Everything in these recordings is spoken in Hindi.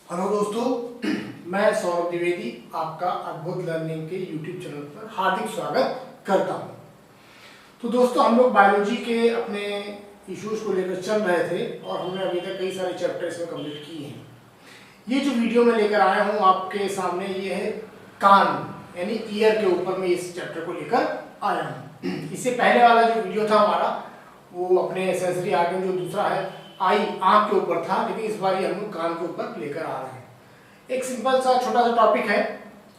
हेलो दोस्तों, मैं सौरभ द्विवेदी आपका अद्भुत लर्निंग के यूट्यूब चैनल पर हार्दिक स्वागत करता हूं। तो दोस्तों, हम लोग बायोलॉजी के अपने इश्यूज को लेकर चल रहे थे और हमने अभी तक कई सारे चैप्टर इसमें कंप्लीट किए हैं। ये जो वीडियो मैं लेकर आया हूं आपके सामने, ये है कान यानी ईयर के ऊपर मैं इस चैप्टर को लेकर आया हूँ। इससे पहले वाला जो वीडियो था हमारा, वो अपने सेंसरी आर्गन जो दूसरा है आई आंख के ऊपर था, लेकिन इस बार हम लोग कान के ऊपर लेकर आ रहे हैं। एक सिंपल सा छोटा सा टॉपिक है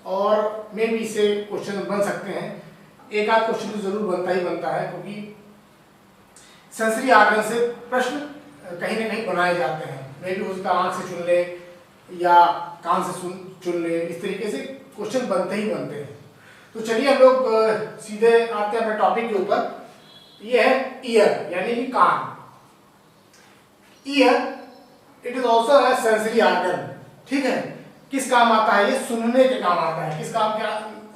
और मे भी इससे क्वेश्चन बन सकते हैं। एक आध क्वेश्चन तो जरूर बनता ही बनता है, क्योंकि सेंसरी आर्गन से प्रश्न कहीं ना कहीं बनाए जाते हैं। मे भी हो सकता है आंख से चुन ले या कान से चुन ले, इस तरीके से क्वेश्चन बनते ही बनते हैं। तो चलिए हम लोग सीधे आते हैं अपने टॉपिक के ऊपर। ये है ईयर यानी कि कान। Ear it is also a sensory organ. ठीक है, किस काम आता है ये? सुनने के काम आता है। किस काम क्या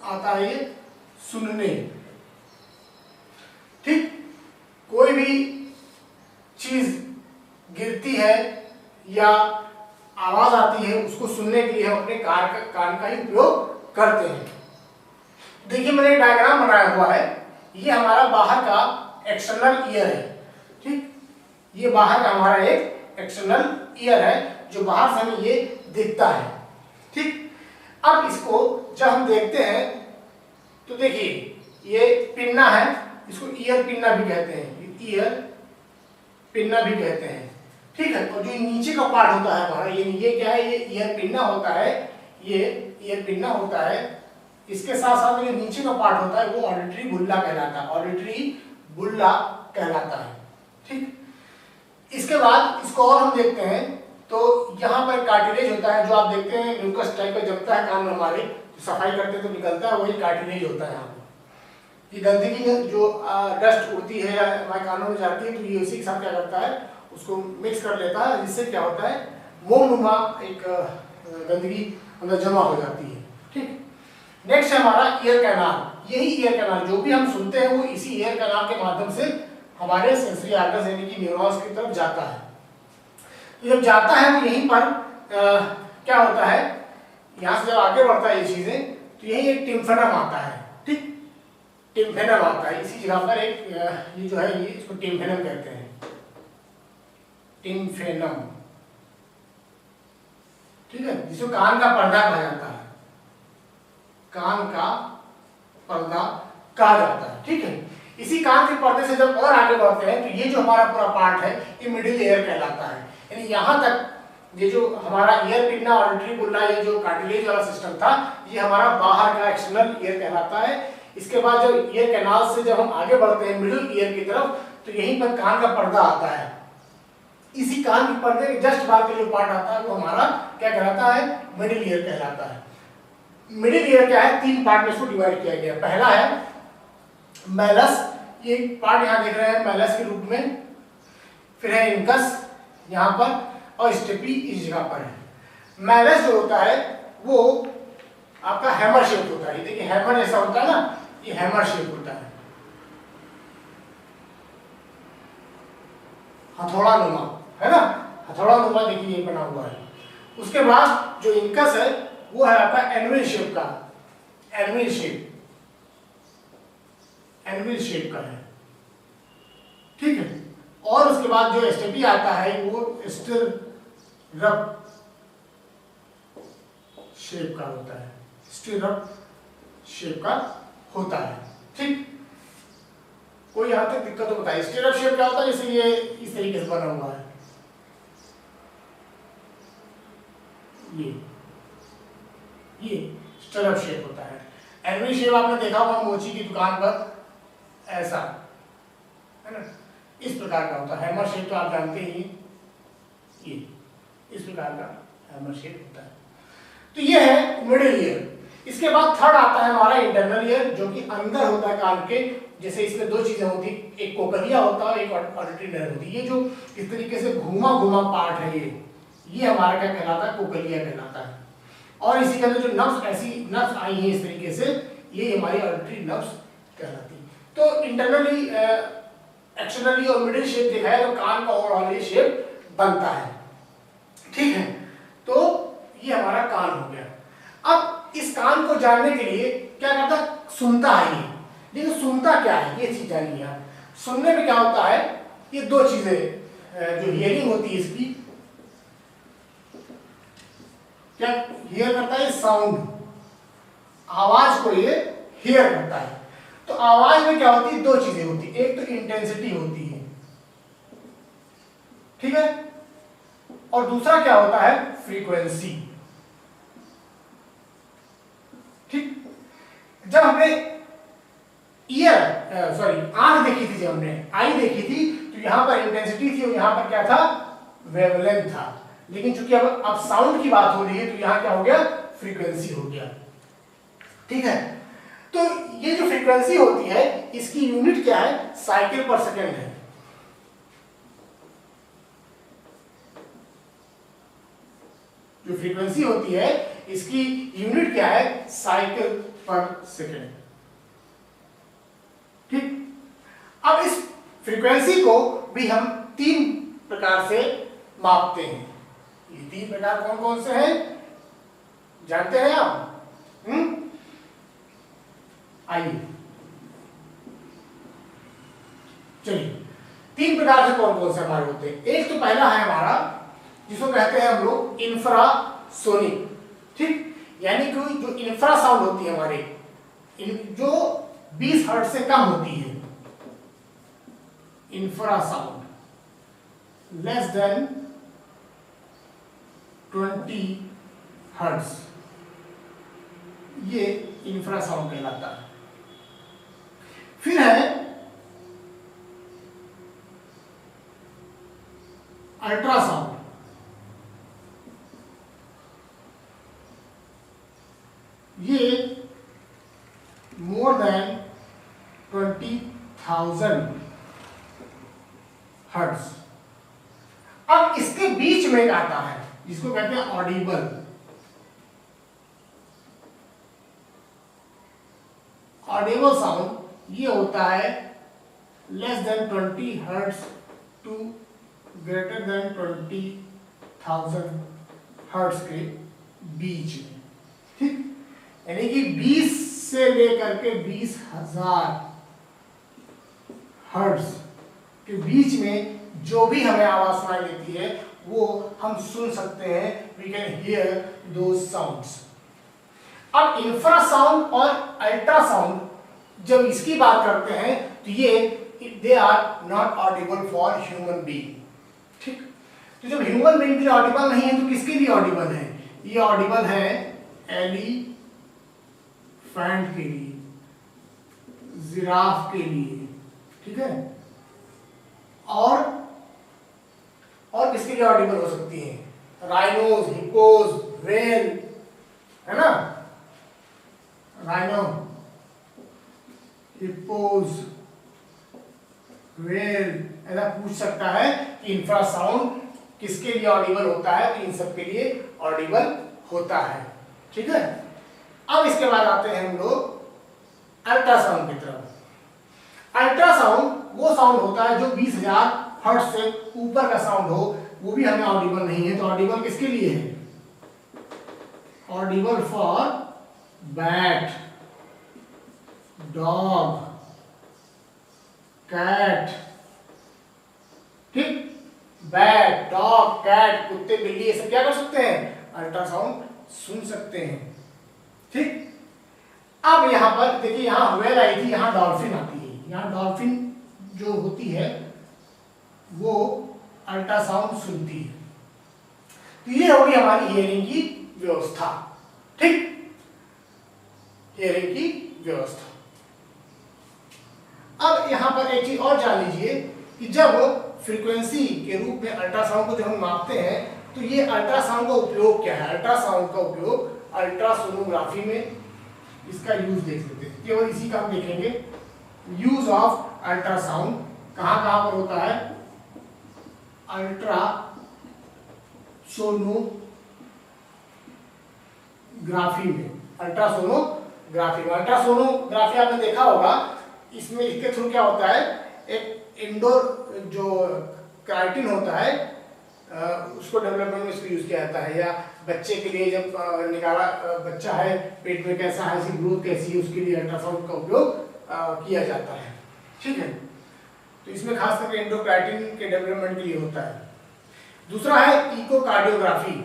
आता है ये? सुनने। ठीक, कोई भी चीज गिरती है या आवाज आती है, उसको सुनने के लिए हम अपने कान का ही उपयोग करते हैं। देखिए, मैंने एक डायग्राम बनाया हुआ है। ये हमारा बाहर का एक्सटर्नल ईयर है। ठीक, ये बाहर का हमारा एक एक्सटर्नल ईयर है जो बाहर से हमें ये दिखता है। ठीक, अब इसको जब हम देखते हैं तो देखिए, ये पिन्ना है, इसको ईयर पिन्ना भी कहते हैं, ईयर पिन्ना भी कहते हैं। ठीक है, और जो नीचे का पार्ट होता है हमारा, ये क्या है? ये ईयर पिन्ना होता है। ये ईयर पिन्ना होता है। इसके साथ साथ जो नीचे का पार्ट होता है वो ऑडिटरी बुल्ला कहलाता है। ऑडिटरी बुल्ला कहलाता है। ठीक, इसके बाद इसको और हम देखते हैं तो यहाँ पर कार्टिलेज होता है, जो आप देखते हैं म्यूकस टाइप का जमता है कान में हमारे, सफाई करते तो निकलता है, वही कार्टिलेज होता है। यहाँ पर ये गंदगी जो डस्ट उड़ती है या हमारे कानों में जाती है, तो ये उसी के साथ क्या करता है, उसको मिक्स कर लेता है, जिससे क्या होता है, मोमनुमा एक गंदगी अंदर जमा हो जाती है। ठीक, नेक्स्ट है हमारा ईयर कैनाल। यही ईयर कैनाल, जो भी हम सुनते हैं वो इसी ईयर कैनाल के माध्यम से हमारे सेंसरी आर्गन्स यानी कि न्यूरॉन्स की तरफ जाता है। जब जाता है तो यहीं पर क्या होता है, यहाँ से जब आगे बढ़ता है ये चीजें, तो यही एक टिम्फेनम आता है। ठीक, टिम्फेनम आता है इसी जगह पर। एक ये जो है, ये इसको टिम्फेनम कहते हैं, टिम्फेनम। ठीक है, जिसको कान का पर्दा कहा जाता है, कान का पर्दा कहा जाता है। ठीक है, इसी कान के पर्दे से जब और आगे बढ़ते हैं तो ये जो हमारा पूरा पार्ट है ये मिडिल ईयर कहलाता है। यानी यहाँ तक ये जो हमारा ईयर पिन्ना, ऑडिटरी बुल्ला, ये जो कार्टिलेज वाला सिस्टम था, ये हमारा बाहर का एक्सटर्नल ईयर कहलाता है। इसके बाद जब ईयर कैनाल से जब हम आगे बढ़ते हैं मिडिल ईयर की तरफ, तो यहीं पर कान का पर्दा आता है। इसी कान के पर्दे के जस्ट बाद का जो पार्ट आता है वो हमारा क्या कहलाता है? मिडिल ईयर कहलाता है। मिडिल ईयर क्या है? तीन पार्ट में इसको डिवाइड किया गया। पहला है मैलस, ये पार्ट यहाँ देख रहे हैं मैलस के रूप में। फिर है इंकस यहाँ पर, और स्टेपी इस जगह पर है। मैलस जो होता है वो आपका हैमर शेप होता है। ये देखिए, हैमर जैसा होता है ना, ये हैमर शेप होता है, हथौड़ा नुमा, है ना, हथौड़ा नुमा। देखिए ये बना हुआ है। उसके बाद जो इंकस है वो है आपका एनविल शेप का, एनविल शेप, एनविल शेप का है। ठीक है, और उसके बाद जो स्टेपी आता है वो स्टिरअप शेप का होता है, स्टिरअप शेप का होता है। ठीक, कोई यहां तक दिक्कत तो बताइए। स्टिरअप शेप क्या होता है? जैसे ये इस तरीके से बना हुआ है, ये स्टिरअप शेप होता है। एनवी शेप आपने देखा होगा मोची की दुकान पर, ऐसा है ना, इस प्रकार का होता है। हैमर शेप तो आप जानते ही, ये इस प्रकार का हैमर शेप होता है। तो ये है मिडिल ईयर। इसके बाद थर्ड आता है हमारा इंटरनल ईयर, जो कि अंदर होता है कान के। जैसे इसमें दो चीजें होती, एक कोकलिया होता है, एक ऑडिटरी नर्व होती है। ये जो इस तरीके से घूमा घूमा पार्ट है, ये हमारा क्या कहलाता है? कोकलिया कहलाता है। और इसी के अंदर जो नर्व्स, ऐसी नर्व्स आई है इस तरीके से, ये हमारी ऑडिटरी नर्व्स कहलाती है। तो इंटरनली, एक्सटर्नली और मिडिल शेप दिखाया तो कान का ओवरऑल ये शेप बनता है। ठीक है, तो ये हमारा कान हो गया। अब इस कान को जानने के लिए क्या करता है, सुनता है ये, लेकिन सुनता क्या है ये चीज जानिए आप। सुनने में क्या होता है, ये दो चीजें जो हियरिंग होती है इसकी, क्या हियर करता है, साउंड, आवाज को ये हियर करता है। तो आवाज में क्या होती है, दो चीजें होती है, एक तो इंटेंसिटी होती है, ठीक है, और दूसरा क्या होता है, फ्रीक्वेंसी। ठीक, जब हमने आंख देखी थी, जब हमने आई देखी थी, तो यहां पर इंटेंसिटी थी और यहां पर क्या था, वेवलेंथ था। लेकिन चूंकि अब साउंड की बात हो रही है, तो यहां क्या हो गया, फ्रीक्वेंसी हो गया। ठीक है, तो ये जो फ्रीक्वेंसी होती है इसकी यूनिट क्या है, साइकिल पर सेकेंड है। जो फ्रीक्वेंसी होती है इसकी यूनिट क्या है, साइकिल पर सेकेंड। ठीक, अब इस फ्रीक्वेंसी को भी हम तीन प्रकार से मापते हैं। ये तीन प्रकार कौन कौन से हैं, जानते हैं आप? आइए चलिए, तीन प्रकार से कौन कौन से हमारे होते हैं। एक तो पहला है हमारा, जिसको कहते हैं हम लोग इंफ्रासोनिक। ठीक, यानी कि जो इंफ्रा साउंड होती है हमारे, जो 20 हर्ट्ज से कम होती है, infra sound less than 20 hertz, ये इंफ्रा साउंड कहलाता है। फिर है अल्ट्रासाउंड, ये मोर देन 20,000 हर्ट्ज। अब इसके बीच में एक आता है जिसको कहते हैं ऑडिबल। ऑडिबल साउंड ये होता है less than 20 hertz to greater than 20,000 hertz के बीच में। ठीक, यानी कि 20 से लेकर के 20,000 हर्ट्ज के बीच में जो भी हमें आवाज सुनाई देती है वो हम सुन सकते हैं, we can hear those sounds. अब इंफ्रासाउंड और अल्ट्रासाउंड जब इसकी बात करते हैं तो ये they are not audible for human being. ठीक, तो जब ह्यूमन बीइंग के लिए ऑडिबल नहीं है तो किसके लिए ऑडिबल है, ये ऑडिबल है एलिफेंट के लिए, जिराफ के लिए। ठीक है, और किसके लिए ऑडिबल हो सकती है, राइनोज, हिप्पोज, व्हेल, है ना, राइनो, हिप्पोज, व्हेल, ऐसा पूछ सकता है कि इंफ्रासाउंड किसके लिए ऑडिबल होता है, तो इन सब के लिए ऑडिबल होता है। ठीक है, अब इसके बाद आते हैं हम लोग अल्ट्रासाउंड की तरफ। अल्ट्रासाउंड वो साउंड होता है जो 20,000 हर्ट्ज से ऊपर का साउंड हो, वो भी हमें ऑडिबल नहीं है। तो ऑडिबल किसके लिए है, audible for bat, dog, cat. ठीक, बैट, डॉग, कैट, कुत्ते, बिल्ली, ये सब क्या कर सकते हैं, अल्ट्रासाउंड सुन सकते हैं। ठीक, अब यहां पर देखिए, यहां व्हेल आई थी, यहां डॉल्फिन आती है। यहां डॉल्फिन जो होती है वो अल्ट्रासाउंड सुनती है। तो ये होगी हमारी हियरिंग की व्यवस्था। ठीक, हियरिंग की व्यवस्था। अब यहां पर एक चीज और जान लीजिए कि जब फ्रीक्वेंसी के रूप में अल्ट्रासाउंड को जब हम मापते हैं तो ये अल्ट्रासाउंड का उपयोग क्या है। अल्ट्रासाउंड का उपयोग अल्ट्रासोनोग्राफी में इसका यूज देख लेते हैं, केवल इसी का हम देखेंगे। यूज ऑफ अल्ट्रासाउंड कहां कहां पर होता है, अल्ट्रासोनोग्राफी में। अल्ट्रासोनोग्राफी आपने देखा होगा, इसमें इसके थ्रू क्या होता है, एक इंडोर जो क्राइटिन होता है उसको डेवलपमेंट में इसको यूज किया जाता है, या बच्चे के लिए जब निकाला बच्चा है पेट में कैसा है, इसकी ग्रोथ कैसी है, उसके लिए अल्ट्रासाउंड का उपयोग किया जाता है। ठीक है, तो इसमें खास करके एंडोक्राइटिन के डेवलपमेंट के लिए होता है। दूसरा है इकोकार्डियोग्राफी।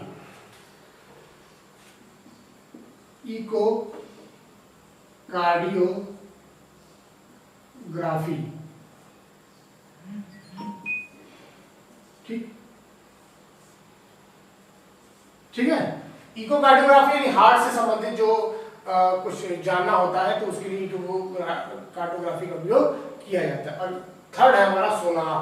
इकोकार्डियोग्राफी, ठीक ठीक है। इकोकार्डियोग्राफी यानी हार्ट से संबंधित जो कुछ जानना होता है तो उसके लिए इकोकार्डियोग्राफी का उपयोग किया जाता है। और थर्ड है हमारा सोनार।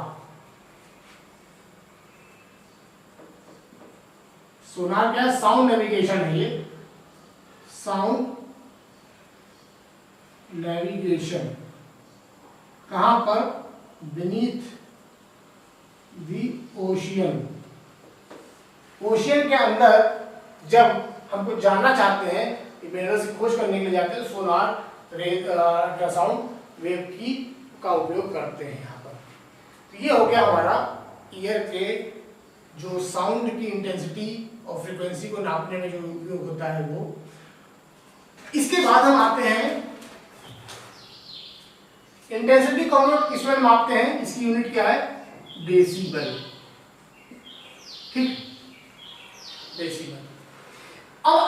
सोनार क्या है? साउंड नेविगेशन है ये, साउंड नेविगेशन। कहां पर? Beneath the ocean. ओशियन के अंदर जब हम कुछ जानना चाहते हैं, मिनरल्स की खोज करने के लिए जाते हैं, तो सोनार अल्ट्रासाउंड वेव की का उपयोग करते हैं यहाँ पर। तो ये हो गया हमारा ईयर के जो साउंड की इंटेंसिटी और फ्रीक्वेंसी को नापने में जो उपयोग होता है वो। इसके बाद हम आते हैं इंटेंसिटी को हम किसमें मापते हैं, इसकी यूनिट क्या है? डेसिबल। ठीक, डेसिबल। अब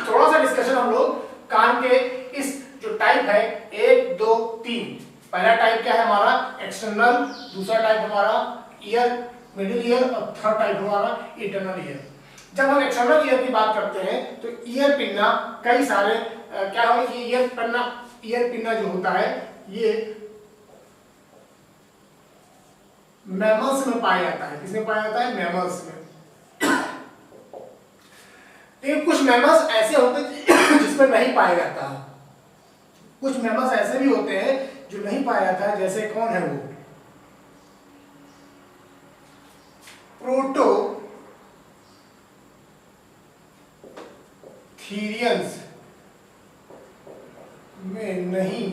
थोड़ा सा डिस्कशन हम लोग कान के इस जो टाइप है 1 2 3। पहला टाइप क्या है हमारा? एक्सटर्नल। दूसरा टाइप हमारा ईयर, मिडिल ईयर, और थर्ड टाइप हमारा इंटरनल ईयर। जब हम एक्सटर्नल ईयर की बात करते हैं तो ईयर पिन्ना कई सारे क्या हो, ये ईयर पिन्ना जो होता है ये मैमल्स में पाया जाता है। किसमें पाया जाता है? मैमल्स में। लेकिन कुछ मैमल्स ऐसे होते हैं जिसमें नहीं पाया जाता है। कुछ मैमल्स ऐसे भी होते हैं जो नहीं पाया जाता है। जैसे कौन है वो? प्रोटोथीरियंस में नहीं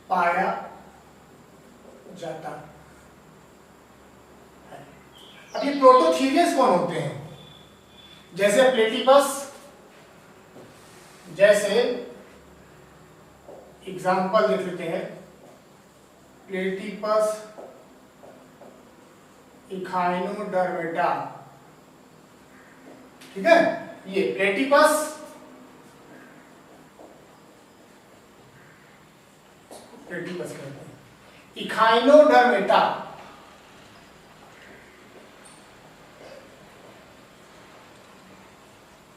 पाया जाता। अब ये प्रोटोथीरियंस कौन होते हैं? जैसे प्लेटिपस, जैसे एग्जांपल देख लेते हैं, प्लेटिपस इखाइनोडर्मेटा। ठीक है, ये प्लेटिपस कहते हैं, इखाइनोडर्मेटा।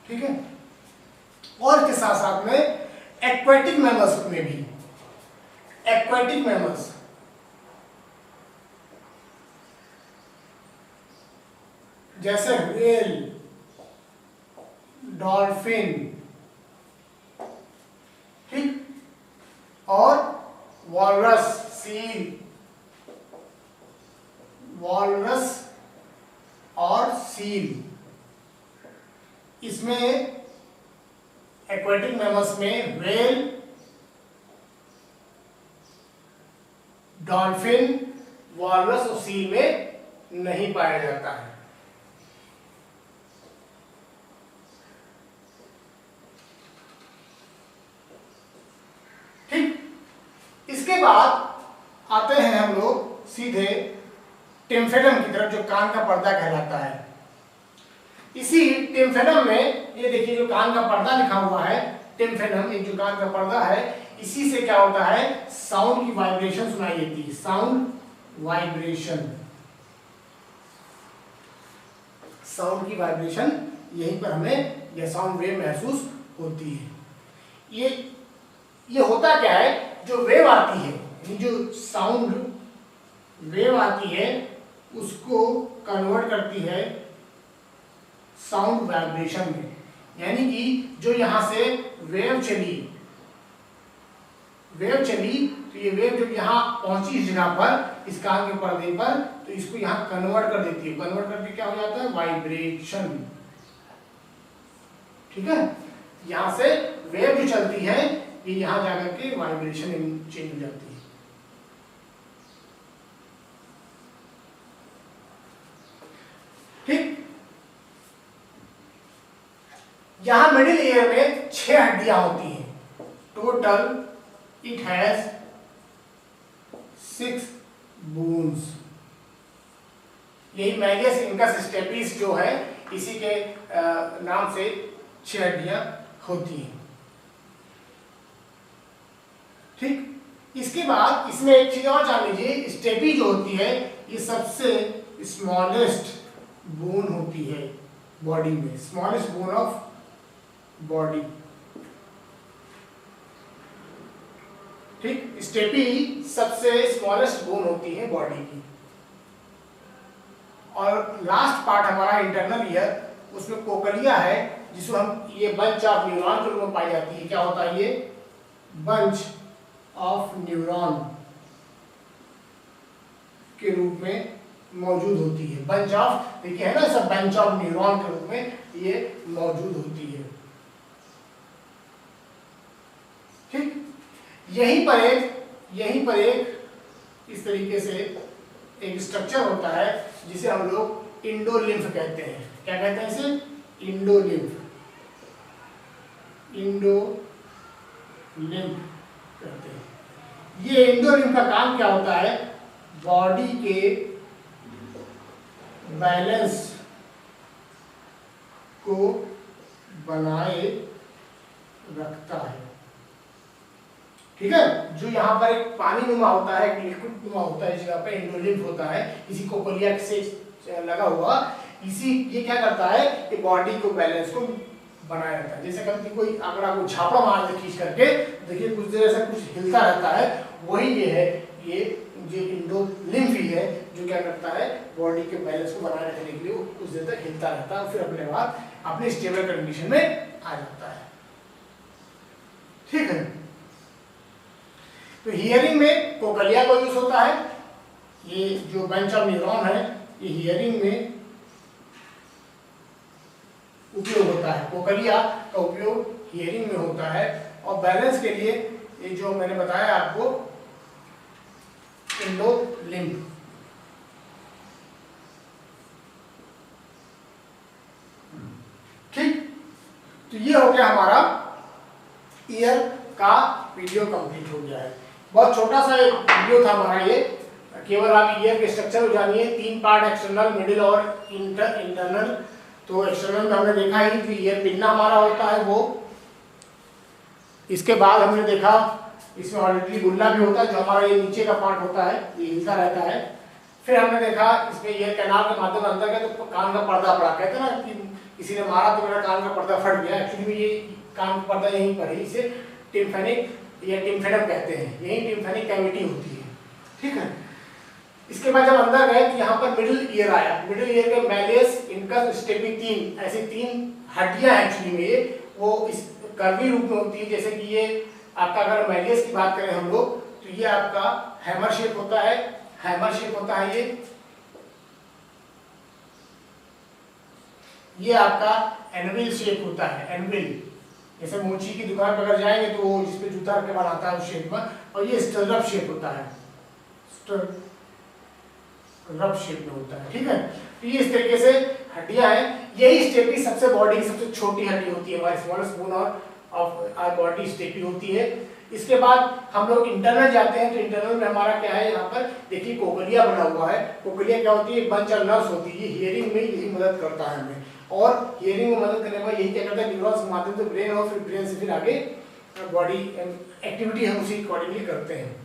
ठीक है, और इसके साथ साथ में एक्वेटिक मैमल्स में भी, एक्वेटिक मैमल्स जैसे व्हेल, डॉल्फिन, ठीक, और वॉलरस, सील, वॉलरस और सील। इसमें एक्वेटिक मैमल्स में व्हेल, डॉल्फिन, वॉलरस और सील में नहीं पाया जाता है। ठीक, इसके बाद आते हैं हम लोग सीधे टिम्फेनम की तरफ, जो कान का पर्दा कहलाता है। इसी टिम्फेनम में ये देखिए जो कान का पर्दा लिखा हुआ है, टिम्फेनम एक जो कान का पर्दा है, इसी से क्या होता है? साउंड की वाइब्रेशन सुनाई देती है। साउंड वाइब्रेशन, साउंड की वाइब्रेशन यहीं पर हमें यह साउंड वेव महसूस होती है। ये होता क्या है? जो वेव आती है, ये जो साउंड वेव आती है उसको कन्वर्ट करती है साउंड वाइब्रेशन में। यानी कि जो यहां से वेव चली तो ये वेव जब यहाँ पहुंची इस जगह पर, इस कान के पर्दे पर, तो इसको यहाँ कन्वर्ट कर देती है। कन्वर्ट करके क्या हो जाता है? वाइब्रेशन। ठीक है, यहां से वेव जो चलती है ये यहां जाकर के वाइब्रेशन चेंज हो जाती है। यहां मिडिल ईयर में 6 हड्डियां होती हैं। Total it has 6 bones. यही मैलियस इंकस स्टेपिस जो है इसी के नाम से 6 हड्डियां होती हैं। ठीक, इसके बाद इसमें एक चीज और जान लीजिए, स्टेपी जो होती है ये सबसे स्मॉलेस्ट बोन होती है बॉडी में, स्मॉलेस्ट बोन ऑफ बॉडी। ठीक, स्टेपी सबसे स्मॉलेस्ट बोन होती है बॉडी की। और लास्ट पार्ट हमारा इंटरनल ईयर, उसमें कोकलिया है जिसको हम ये बंच ऑफ न्यूरॉन के रूप में पाई जाती है। क्या होता है ये? बंच ऑफ न्यूरॉन के रूप में मौजूद होती है। बंच ऑफ, देखिए है ना सब, बंच ऑफ न्यूरॉन के रूप में ये मौजूद होती है। ठीक, यहीं पर एक इस तरीके से एक स्ट्रक्चर होता है जिसे हम लोग इंडोलिम्फ कहते हैं। क्या कहते हैं इसे? इंडोलिम्फ। इंडोलिम्फ कहते हैं। ये इंडोलिम्फ का काम क्या होता है? बॉडी के बैलेंस को बनाए रखता है। ठीक है, जो यहाँ पर एक पानी नुमा होता है, एक लिक्विड नुमा होता है, इस जगह पे इंडोलिम्फ होता है, इसी कोकोलिया से लगा हुआ। इसी ये क्या करता है कि बॉडी को बैलेंस को बनाए रखता है। जैसे कभी कोई अगर आपको झापड़ा मार दे खींच करके, देखिए कुछ देर ऐसा कुछ हिलता रहता है, वही ये है, ये जो इंडोलिम्फ ही है जो क्या करता है बॉडी के बैलेंस को बनाए रखने के लिए वो कुछ देर तक हिलता रहता है, फिर अपने बाद अपने स्टेबल कंडीशन में आ जाता है। ठीक है, तो हियरिंग में कोकलिया का यूज होता है। ये जो बंच ऑफ न्यूरॉन है ये हियरिंग में उपयोग होता है। कोकलिया का उपयोग हियरिंग में होता है। और बैलेंस के लिए ये जो मैंने बताया आपको इंडोलिम्फ। ठीक, तो ये हो गया हमारा ईयर का वीडियो कंप्लीट हो गया है। बहुत छोटा सा एक वीडियो था हमारा ये, केवल आप ईयर के स्ट्रक्चर को जानिए। 3 पार्ट, एक्सटर्नल, मिडिल और इंटरनल। तो एक्सटर्नल में हमने देखा ही कि ईयर पिन्ना हमारा होता है वो। इसके बाद हमने देखा इसमें ऑलरेडी गुल्ला भी होता है जो हमारा ये नीचे का पार्ट होता है, ये हिलता रहता है। फिर हमने देखा इसमें ईयर कैनाल के माध्यम अंदर गया तो कान का पर्दा पड़ा। कहते हैं ना कि किसी ने मारा तो मेरा कान का पर्दा फट गया, एक्चुअली में ये कान का पर्दा यहीं पर है, इसे टिम्फेनिक या टिम्फेनम कहते हैं, यही टिम्फेनिक कैविटी होती है। ठीक है, इसके बाद जब अंदर गए तो यहाँ पर मिडिल ईयर आया। मिडिल ईयर के मैलियस, इनकस, स्टेपी, 3 ऐसी 3 हड्डियां एक्चुअली में ये वो इस कर्वी रूप में होती है। जैसे कि ये आपका अगर मैलियस की बात करें हम लोग तो ये आपका हैमर शेप होता है, हैमर शेप होता है ये आपका एनविल शेप होता है, एनविल। जैसे मोची की दुकान पर अगर जाएंगे तो वो जिसपे जूता रख के बनाता है उस शेप में। और ये स्टर्रप शेप होता है, स्टर्रप शेप में होता है। ठीक है, तो ये इस तरीके से हड्डियां हैं। यही स्टेपी सबसे बॉडी की सबसे छोटी हड्डी होती है, हमारी smallest bone of our body stapes होती है। इसके बाद हम लोग इंटरनल जाते हैं तो इंटरनल में हमारा क्या है, यहाँ पर देखिए कोकलिया बना हुआ है। कोकलिया क्या होती है? बंच ऑफ नर्व्स होती है। हियरिंग में यही मदद करता है हमें, और हियरिंग में मदद करने में यही क्या करता है, न्यूरॉन्स के माध्यम से ब्रेन, और फिर ब्रेन से फिर आगे बॉडी एक्टिविटी हम उसी अकॉर्डिंगली करते हैं।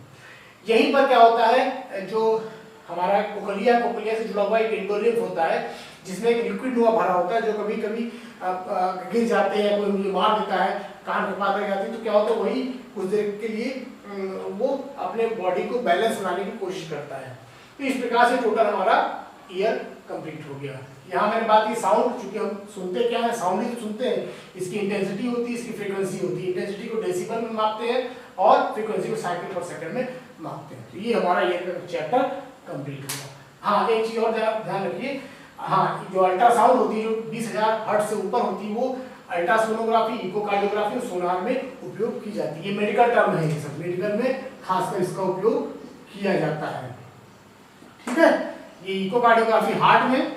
यहीं पर क्या होता है, जो हमारा कोकलिया से जुड़ा हुआ एक इंडोलिम्फ होता है जिसमें एक लिक्विड नुआ भरा होता है, जो कभी कभी गिर जाते हैं, कोई मुझे मार देता है, कान के पास लग जाती है, तो क्या होता है वही कुछ देर के लिए वो अपने बॉडी को बैलेंस बनाने की कोशिश करता है। तो इस प्रकार से टोटल हमारा ईयर कंप्लीट हो गया। यहाँ मैंने बात की साउंड, चूंकि हम सुनते क्या है, साउंड ही सुनते हैं। इसकी इंटेंसिटी होती है, इसकी फ्रीक्वेंसी होती है। इंटेंसिटी को डेसिबल में मापते हैं और फ्रीक्वेंसी को साइकिल पर सेकंड में मापते हैं। तो ये हमारा ईयर का चैप्टर कंप्लीट हुआ। हाँ, एक चीज और ध्यान रखिए, हाँ, जो अल्ट्रासाउंड होती है जो 20,000 हर्ट्ज से ऊपर होती है वो अल्ट्रासोनोग्राफी, इकोकार्डियोग्राफी, सोनार में उपयोग की जाती है। ये मेडिकल टर्म है, ये सब मेडिकल में खासकर इसका उपयोग किया जाता है। ठीक है, ये इकोकार्डियोग्राफी हार्ट में,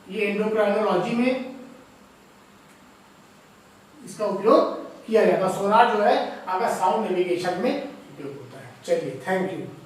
ये एंडोक्राइनोलॉजी में, इसका उपयोग किया जाता है। सोनार जो है आपका साउंड नेविगेशन में उपयोग होता है। चलिए, थैंक यू।